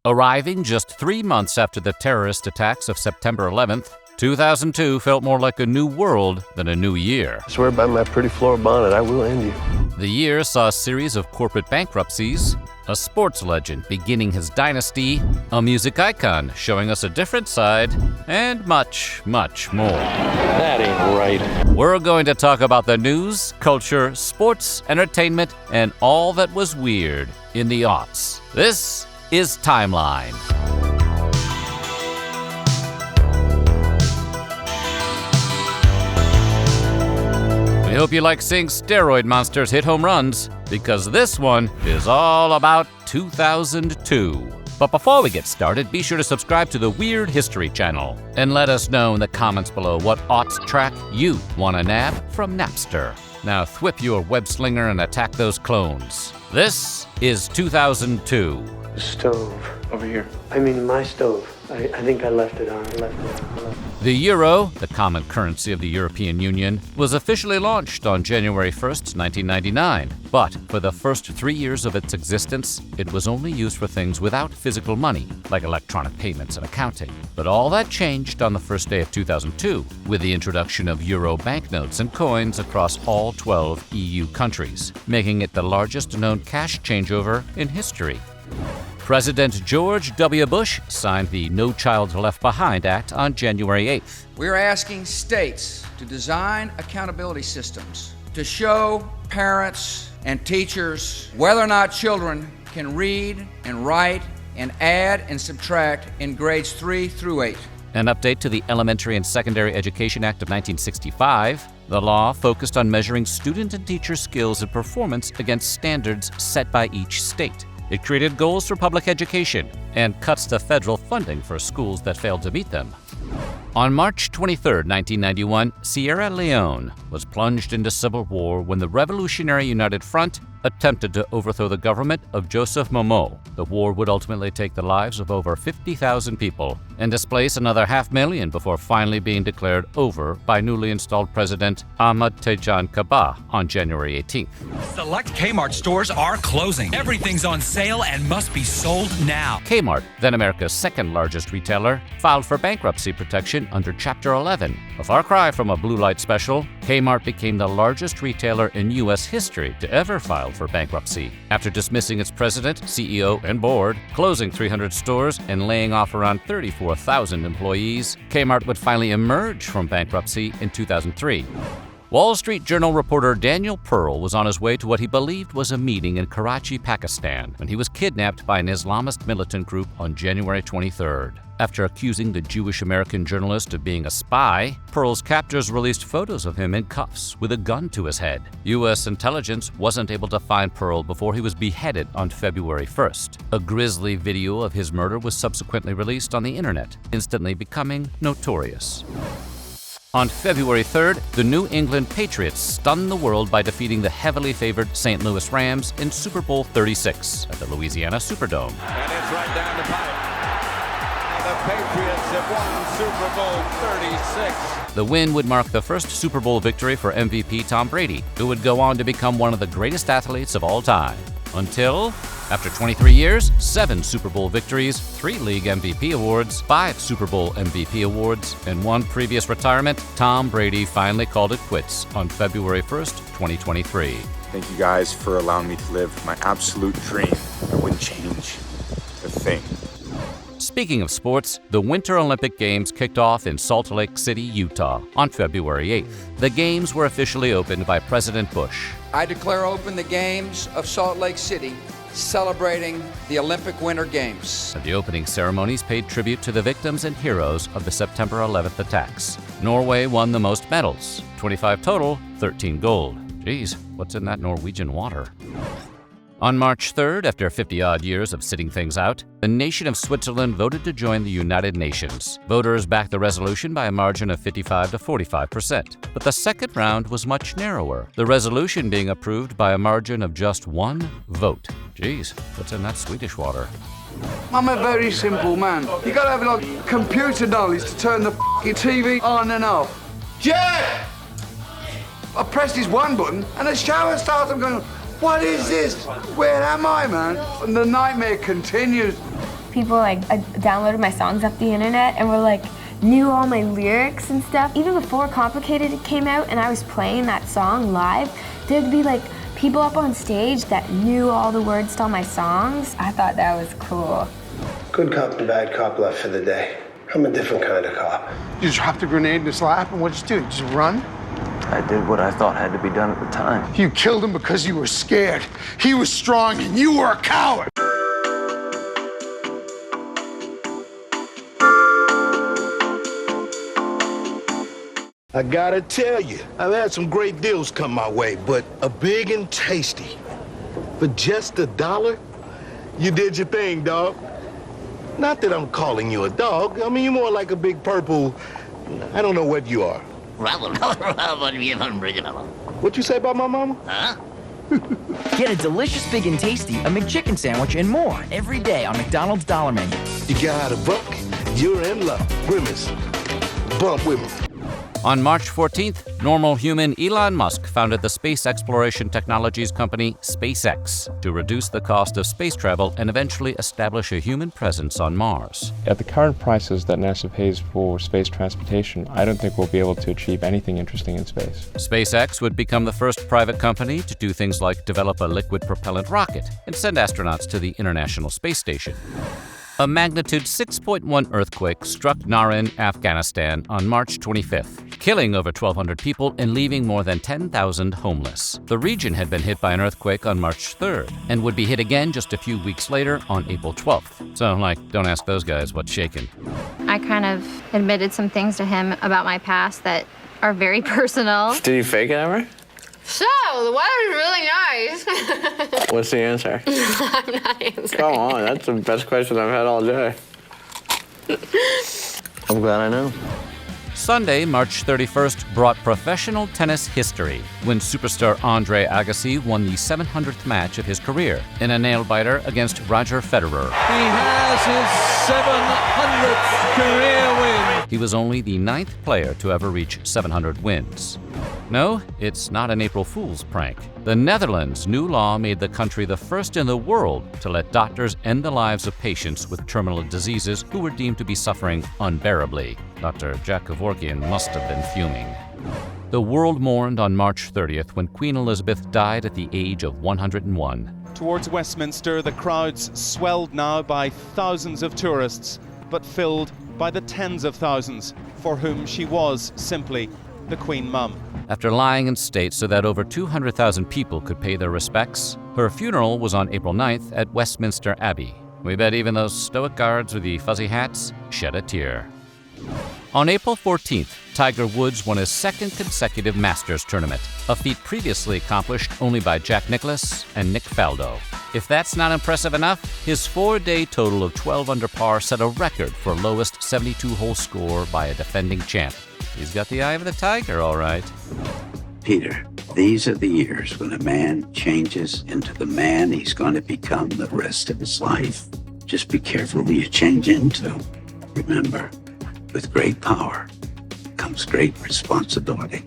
Arriving just 3 months after the terrorist attacks of September 11th, 2002 felt more like a new world than a new year. I swear by my pretty floor bonnet, I will end you. The year saw a series of corporate bankruptcies, a sports legend beginning his dynasty, a music icon showing us a different side, and much, much more. That ain't right. We're going to talk about the news, culture, sports, entertainment, and all that was weird in the aughts. This is Timeline. We hope you like seeing steroid monsters hit home runs, because this one is all about 2002. But before we get started, be sure to subscribe to the Weird History channel and let us know in the comments below what aughts track you want to nab from Napster. Now thwip your web slinger and attack those clones. This is 2002. The stove. Over here. I mean, my stove. I think I left it on. The euro, the common currency of the European Union, was officially launched on January 1st, 1999. But for the first 3 years of its existence, it was only used for things without physical money, like electronic payments and accounting. But all that changed on the first day of 2002, with the introduction of euro banknotes and coins across all 12 EU countries, making it the largest known cash changeover in history. President George W. Bush signed the No Child Left Behind Act on January 8th. We're asking states to design accountability systems to show parents and teachers whether or not children can read and write and add and subtract in grades 3 through 8. An update to the Elementary and Secondary Education Act of 1965. The law focused on measuring student and teacher skills and performance against standards set by each state. It created goals for public education and cuts the federal funding for schools that failed to meet them. On March 23, 1991, Sierra Leone was plunged into civil war when the Revolutionary United Front attempted to overthrow the government of Joseph Momo. The war would ultimately take the lives of over 50,000 people and displace another 500,000 before finally being declared over by newly installed President Ahmed Tejan Kaba on January 18th. Select Kmart stores are closing. Everything's on sale and must be sold now. Kmart, then America's second largest retailer, filed for bankruptcy protection under Chapter 11. A far cry from a blue light special, Kmart became the largest retailer in U.S. history to ever file for bankruptcy. After dismissing its president, CEO, and board, closing 300 stores, and laying off around 34,000 employees, Kmart would finally emerge from bankruptcy in 2003. Wall Street Journal reporter Daniel Pearl was on his way to what he believed was a meeting in Karachi, Pakistan, when he was kidnapped by an Islamist militant group on January 23rd. After accusing the Jewish-American journalist of being a spy, Pearl's captors released photos of him in cuffs with a gun to his head. U.S. intelligence wasn't able to find Pearl before he was beheaded on February 1st. A grisly video of his murder was subsequently released on the internet, instantly becoming notorious. On February 3rd, the New England Patriots stunned the world by defeating the heavily favored St. Louis Rams in Super Bowl 36 at the Louisiana Superdome. And it's right down the pipe. The Patriots have won Super Bowl 36. The win would mark the first Super Bowl victory for MVP Tom Brady, who would go on to become one of the greatest athletes of all time. Until, after 23 years, 7 Super Bowl victories, 3 league MVP awards, 5 Super Bowl MVP awards, and 1 previous retirement, Tom Brady finally called it quits on February 1st, 2023. Thank you guys for allowing me to live my absolute dream. I wouldn't change a thing. Speaking of sports, the Winter Olympic Games kicked off in Salt Lake City, Utah on February 8th. The Games were officially opened by President Bush. I declare open the Games of Salt Lake City, celebrating the Olympic Winter Games. The opening ceremonies paid tribute to the victims and heroes of the September 11th attacks. Norway won the most medals, 25 total, 13 gold. Geez, what's in that Norwegian water? On March 3rd, after 50-odd years of sitting things out, the nation of Switzerland voted to join the United Nations. Voters backed the resolution by a margin of 55 to 45%. But the second round was much narrower, the resolution being approved by a margin of just 1 vote. Geez, what's in that Swedish water? I'm a very simple man. You gotta have like computer knowledge to turn the TV on and off. Jack! I pressed his one button and the shower starts. I'm going, what is this? Where am I, man? And the nightmare continues. people downloaded my songs off the internet and were knew all my lyrics and stuff. Even before Complicated came out and I was playing that song live, there'd be people up on stage that knew all the words to all my songs. I thought that was cool. Good cop and bad cop left for the day. I'm a different kind of cop. You just dropped a grenade in his lap, and what'd you do? Just run? I did what I thought had to be done at the time. You killed him because you were scared. He was strong, and you were a coward. I gotta tell you, I've had some great deals come my way, but a big and tasty. For just $1, you did your thing, dog. Not that I'm calling you a dog. I mean, you're more like a big purple, I don't know what you are. What you say about my mama? Huh? Get a delicious, big and tasty, a McChicken sandwich and more every day on McDonald's Dollar Menu. You got a buck, you're in luck. Grimace, bump with me. On March 14th, normal human Elon Musk founded the space exploration technologies company SpaceX to reduce the cost of space travel and eventually establish a human presence on Mars. At the current prices that NASA pays for space transportation, I don't think we'll be able to achieve anything interesting in space. SpaceX would become the first private company to do things like develop a liquid propellant rocket and send astronauts to the International Space Station. A magnitude 6.1 earthquake struck Narin, Afghanistan on March 25th, killing over 1,200 people and leaving more than 10,000 homeless. The region had been hit by an earthquake on March 3rd and would be hit again just a few weeks later on April 12th. So, don't ask those guys what's shaking. I kind of admitted some things to him about my past that are very personal. Did you fake it ever? So, the weather's really nice. What's the answer? I'm not answering. Come on, that's the best question I've had all day. I'm glad I know. Sunday, March 31st, brought professional tennis history when superstar Andre Agassi won the 700th match of his career in a nail-biter against Roger Federer. He has his 700th career win. He was only the 9th player to ever reach 700 wins. No, it's not an April Fool's prank. The Netherlands' new law made the country the first in the world to let doctors end the lives of patients with terminal diseases who were deemed to be suffering unbearably. Dr. Jack Kevorkian must have been fuming. The world mourned on March 30th when Queen Elizabeth died at the age of 101. Towards Westminster, the crowds swelled now by thousands of tourists, but filled by the tens of thousands for whom she was simply the Queen Mum. After lying in state so that over 200,000 people could pay their respects, her funeral was on April 9th at Westminster Abbey. We bet even those stoic guards with the fuzzy hats shed a tear. On April 14th, Tiger Woods won his second consecutive Masters tournament, a feat previously accomplished only by Jack Nicklaus and Nick Faldo. If that's not impressive enough, his 4-day total of 12 under par set a record for lowest 72-hole score by a defending champ. He's got the eye of the tiger, all right. Peter, these are the years when a man changes into the man he's going to become the rest of his life. Just be careful who you change into. Remember, with great power comes great responsibility.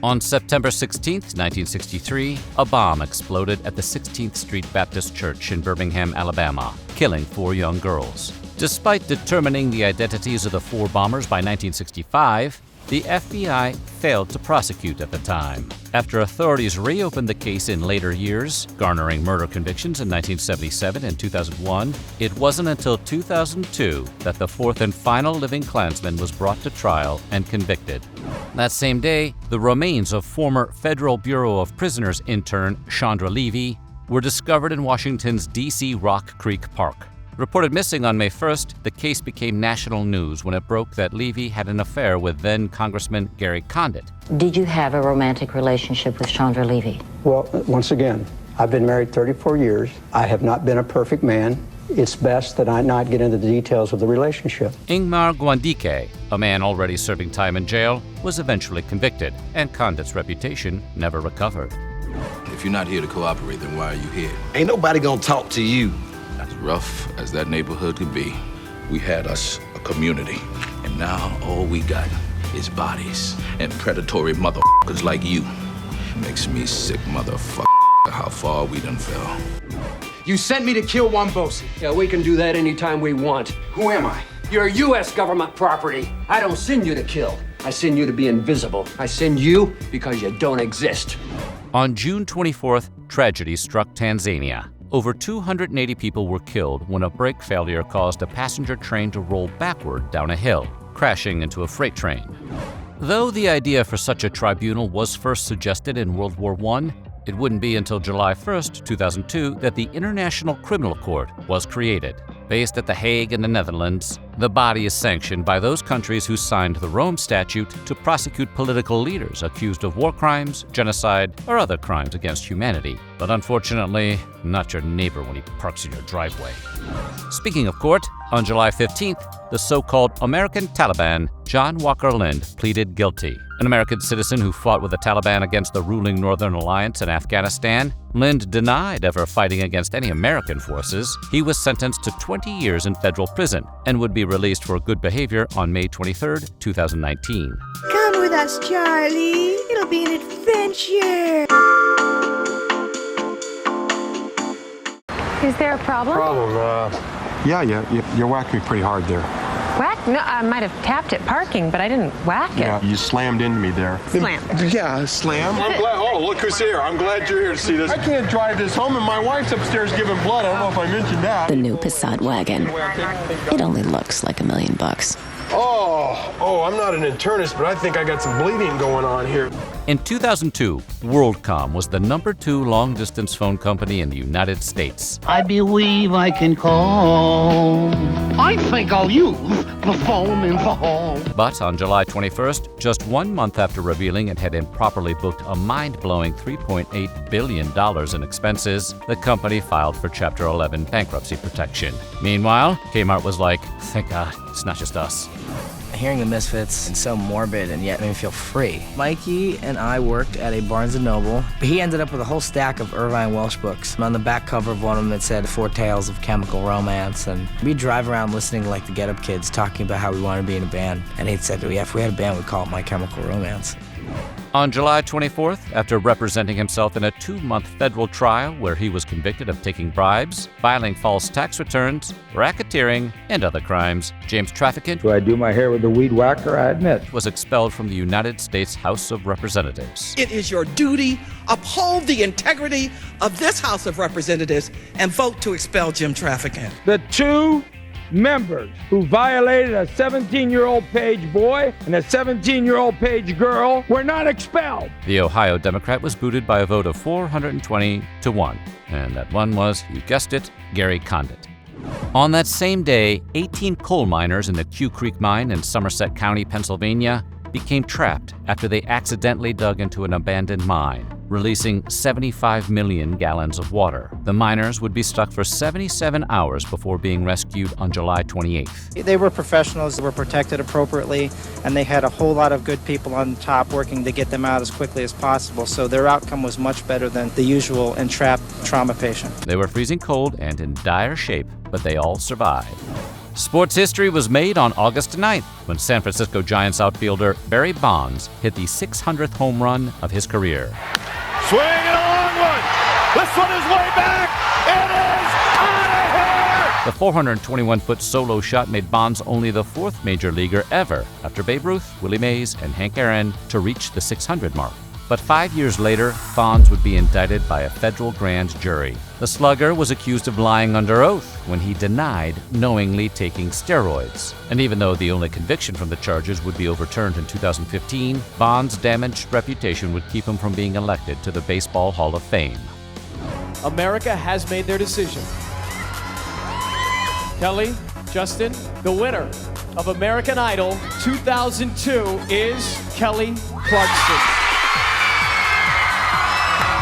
On September 16, 1963, a bomb exploded at the 16th Street Baptist Church in Birmingham, Alabama, killing 4 young girls. Despite determining the identities of the 4 bombers by 1965, the FBI failed to prosecute at the time. After authorities reopened the case in later years, garnering murder convictions in 1977 and 2001, it wasn't until 2002 that the 4th and final living Klansman was brought to trial and convicted. That same day, the remains of former Federal Bureau of Prisoners intern Chandra Levy were discovered in Washington's D.C. Rock Creek Park. Reported missing on May 1st, the case became national news when it broke that Levy had an affair with then-Congressman Gary Condit. Did you have a romantic relationship with Chandra Levy? Well, once again, I've been married 34 years. I have not been a perfect man. It's best that I not get into the details of the relationship. Ingmar Gwandike, a man already serving time in jail, was eventually convicted, and Condit's reputation never recovered. If you're not here to cooperate, then why are you here? Ain't nobody gonna talk to you. As rough as that neighborhood could be, we had us a community. And now all we got is bodies and predatory motherfuckers like you. Makes me sick, motherfucker, how far we done fell. You sent me to kill Wambosi. Yeah, we can do that anytime we want. Who am I? You're U.S. government property. I don't send you to kill. I send you to be invisible. I send you because you don't exist. On June 24th, tragedy struck Tanzania. Over 280 people were killed when a brake failure caused a passenger train to roll backward down a hill, crashing into a freight train. Though the idea for such a tribunal was first suggested in World War I, it wouldn't be until July 1, 2002 that the International Criminal Court was created. Based at The Hague in the Netherlands, the body is sanctioned by those countries who signed the Rome Statute to prosecute political leaders accused of war crimes, genocide, or other crimes against humanity. But unfortunately, not your neighbor when he parks in your driveway. Speaking of court, on July 15th, the so-called American Taliban, John Walker Lind, pleaded guilty. An American citizen who fought with the Taliban against the ruling Northern Alliance in Afghanistan, Lind denied ever fighting against any American forces. He was sentenced to 20 years in federal prison and would be released for good behavior on May 23, 2019. Come with us, Charlie. It'll be an adventure. Is there a problem? Yeah, you whacked me pretty hard there. Whack? No, I might have tapped at parking, but I didn't whack it. Yeah, you slammed into me there. Slam. Yeah, slam. I'm glad. Oh, look who's here. I'm glad you're here to see this. I can't drive this home, and my wife's upstairs giving blood. I don't know if I mentioned that. The new Passat wagon. It only looks like $1 million. Oh, I'm not an internist, but I think I got some bleeding going on here. In 2002, WorldCom was the #2 long-distance phone company in the United States. I believe I can call. I think I'll use the phone in the hall. But on July 21st, just 1 month after revealing it had improperly booked a mind-blowing $3.8 billion in expenses, the company filed for Chapter 11 bankruptcy protection. Meanwhile, Kmart was like, thank God, it's not just us. Hearing the Misfits is so morbid and yet made me feel free. Mikey and I worked at a Barnes & Noble. He ended up with a whole stack of Irvine Welsh books. On the back cover of one of them it said 4 Tales of Chemical Romance, and we'd drive around listening to like the Get Up Kids talking about how we wanted to be in a band. And he'd said, yeah, if we had a band we'd call it My Chemical Romance. On July 24th, after representing himself in a 2-month federal trial where he was convicted of taking bribes, filing false tax returns, racketeering, and other crimes, James Trafficant, Do I do my hair with a weed whacker? I admit. was expelled from the United States House of Representatives. It is your duty, uphold the integrity of this House of Representatives and vote to expel Jim Trafficant. The 2 members who violated a 17-year-old page boy and a 17-year-old page girl were not expelled. The Ohio Democrat was booted by a vote of 420 to 1, and that one was, you guessed it, Gary Condit. On that same day, 18 coal miners in the Q Creek mine in Somerset County, Pennsylvania, became trapped after they accidentally dug into an abandoned mine, releasing 75 million gallons of water. The miners would be stuck for 77 hours before being rescued on July 28th. They were professionals, they were protected appropriately, and they had a whole lot of good people on top working to get them out as quickly as possible, so their outcome was much better than the usual entrapped trauma patient. They were freezing cold and in dire shape, but they all survived. Sports history was made on August 9th when San Francisco Giants outfielder Barry Bonds hit the 600th home run of his career. Swing and a long one. This one is way back. It is out of here. The 421-foot solo shot made Bonds only the 4th major leaguer ever, after Babe Ruth, Willie Mays, and Hank Aaron, to reach the 600 mark. But 5 years later, Bonds would be indicted by a federal grand jury. The slugger was accused of lying under oath when he denied knowingly taking steroids. And even though the only conviction from the charges would be overturned in 2015, Bonds' damaged reputation would keep him from being elected to the Baseball Hall of Fame. America has made their decision. Kelly, Justin, the winner of American Idol 2002 is Kelly Clarkson.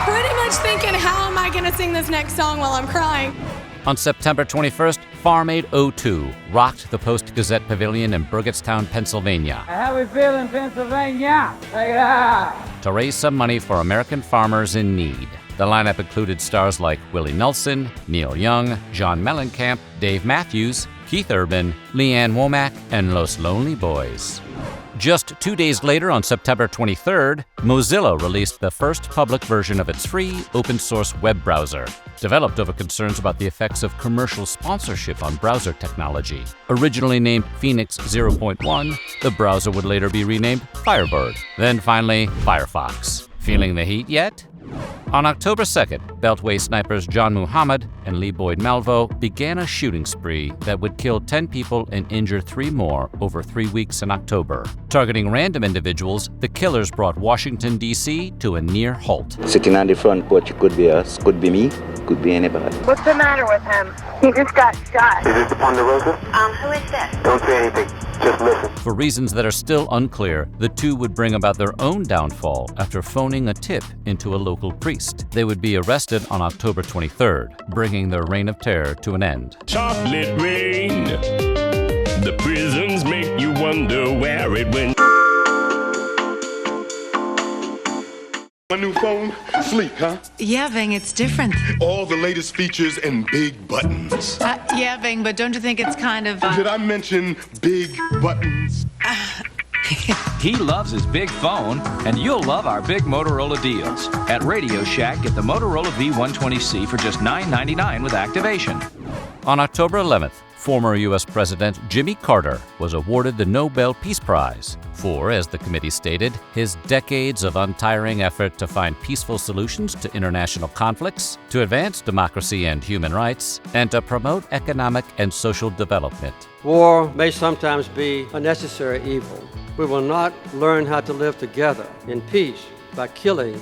Pretty much thinking, how am I gonna sing this next song while I'm crying? On September 21st, Farm Aid 02 rocked the Post-Gazette Pavilion in Burgettstown, Pennsylvania. How we feeling, Pennsylvania? Take it out. To raise some money for American farmers in need. The lineup included stars like Willie Nelson, Neil Young, John Mellencamp, Dave Matthews, Keith Urban, Leanne Womack, and Los Lonely Boys. Just 2 days later, on September 23rd, Mozilla released the first public version of its free, open-source web browser, developed over concerns about the effects of commercial sponsorship on browser technology. Originally named Phoenix 0.1, the browser would later be renamed Firebird, then finally Firefox. Feeling the heat yet? On October 2nd, Beltway snipers John Muhammad and Lee Boyd Malvo began a shooting spree that would kill 10 people and injure 3 more over 3 weeks in October. Targeting random individuals, the killers brought Washington, D.C. to a near halt. Sitting on the front porch could be us, could be me, could be anybody. What's the matter with him? He just got shot. Is this the Ponderosa? Who is this? Don't say anything. Just listen. For reasons that are still unclear, the two would bring about their own downfall after phoning a tip into a local priest. They would be arrested on October 23rd, bringing their reign of terror to an end. Chocolate rain. The prisons make you wonder where it went. My new phone? Sleek, huh? Yeah, Ving, it's different. All the latest features and big buttons. Yeah, Ving, but don't you think it's kind of... Did I mention big buttons? He loves his big phone, and you'll love our big Motorola deals. At Radio Shack, get the Motorola V120C for just $9.99 with activation. On October 11th, former U.S. President Jimmy Carter was awarded the Nobel Peace Prize for, as the committee stated, his decades of untiring effort to find peaceful solutions to international conflicts, to advance democracy and human rights, and to promote economic and social development. War may sometimes be a necessary evil. We will not learn how to live together in peace by killing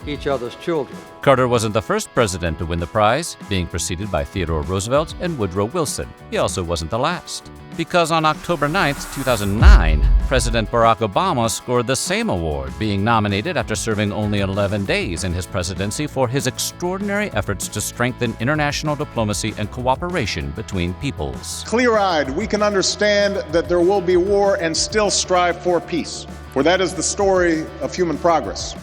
each other's children. Carter wasn't the first president to win the prize, being preceded by Theodore Roosevelt and Woodrow Wilson. He also wasn't the last, because on October 9th, 2009, President Barack Obama scored the same award, being nominated after serving only 11 days in his presidency for his extraordinary efforts to strengthen international diplomacy and cooperation between peoples. Clear-eyed, we can understand that there will be war and still strive for peace, for that is the story of human progress.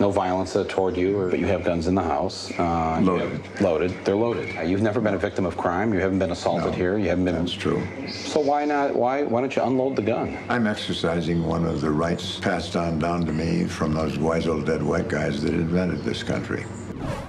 No violence toward you, but you have guns in the house. Loaded. Loaded. They're loaded. You've never been a victim of crime. You haven't been assaulted here. You haven't been. That's true. So why not? Why don't you unload the gun? I'm exercising one of the rights passed on down to me from those wise old dead white guys that invented this country.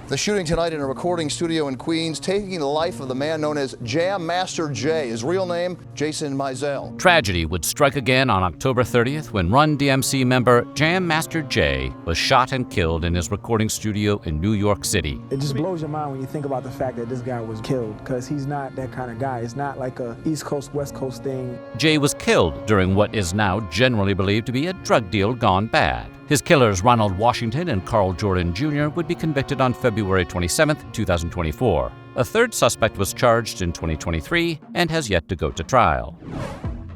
The shooting tonight in a recording studio in Queens, taking the life of the man known as Jam Master Jay. His real name, Jason Mizell. Tragedy would strike again on October 30th when Run DMC member Jam Master Jay was shot and killed in his recording studio in New York City. It just blows your mind when you think about the fact that this guy was killed, because he's not that kind of guy. It's not like a East Coast, West Coast thing. Jay was killed during what is now generally believed to be a drug deal gone bad. His killers, Ronald Washington and Carl Jordan Jr., would be convicted on February 27, 2024. A third suspect was charged in 2023 and has yet to go to trial.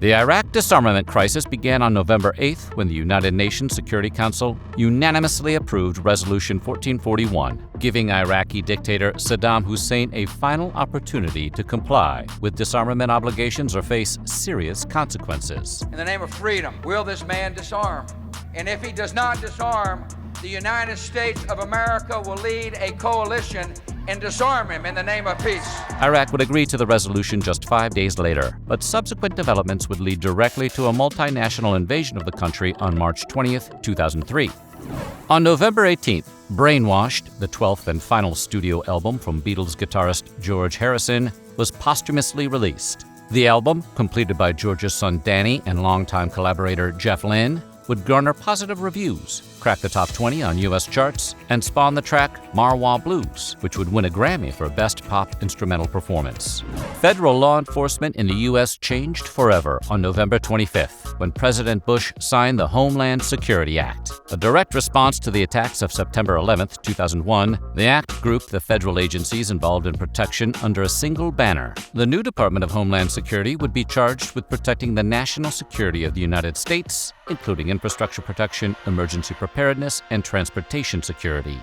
The Iraq disarmament crisis began on November 8th when the United Nations Security Council unanimously approved Resolution 1441, giving Iraqi dictator Saddam Hussein a final opportunity to comply with disarmament obligations or face serious consequences. In the name of freedom, will this man disarm? And if he does not disarm, the United States of America will lead a coalition and disarm him in the name of peace. Iraq would agree to the resolution just 5 days later, but subsequent developments would lead directly to a multinational invasion of the country on March 20th, 2003. On November 18th, Brainwashed, the 12th and final studio album from Beatles guitarist George Harrison, was posthumously released. The album, completed by George's son Danny and longtime collaborator Jeff Lynne, would garner positive reviews, crack the top 20 on U.S. charts, and spawn the track Marwah Blues, which would win a Grammy for Best Pop Instrumental Performance. Federal law enforcement in the U.S. changed forever on November 25th, when President Bush signed the Homeland Security Act. A direct response to the attacks of September 11, 2001, the act grouped the federal agencies involved in protection under a single banner. The new Department of Homeland Security would be charged with protecting the national security of the United States, including infrastructure protection, emergency preparedness, and transportation security.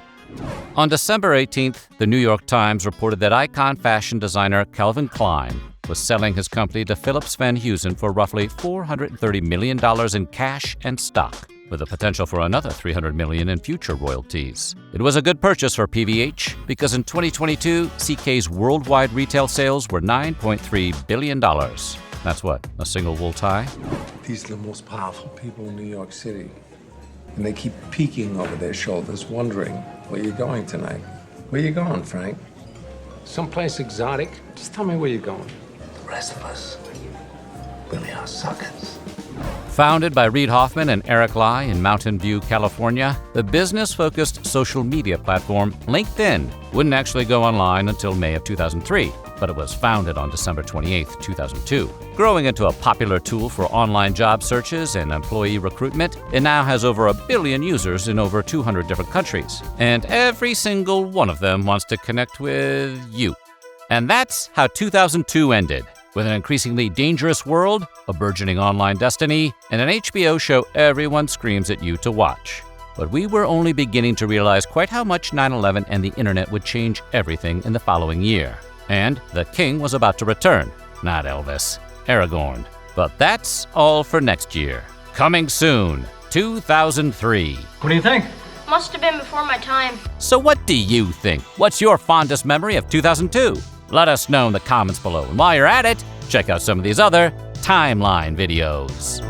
On December 18th, the New York Times reported that icon fashion designer Calvin Klein was selling his company to Philips Van Heusen for roughly $430 million in cash and stock. with the potential for another $300 million in future royalties. It was a good purchase for PVH because in 2022, CK's worldwide retail sales were $9.3 billion. That's what, a single wool tie? These are the most powerful people in New York City. And they keep peeking over their shoulders, wondering where you're going tonight. Where you going, Frank? Someplace exotic? Just tell me where you're going. The rest of us really are suckers. Founded by Reid Hoffman and Eric Lai in Mountain View, California, the business-focused social media platform LinkedIn wouldn't actually go online until May of 2003, but it was founded on December 28, 2002. Growing into a popular tool for online job searches and employee recruitment, it now has over 1 billion users in over 200 different countries, and every single one of them wants to connect with you. And that's how 2002 ended. With an increasingly dangerous world, a burgeoning online destiny, and an HBO show everyone screams at you to watch. But we were only beginning to realize quite how much 9/11 and the internet would change everything in the following year. And the king was about to return. Not Elvis, Aragorn. But that's all for next year. Coming soon, 2003. What do you think? Must have been before my time. So what do you think? What's your fondest memory of 2002? Let us know in the comments below. And while you're at it, check out some of these other timeline videos.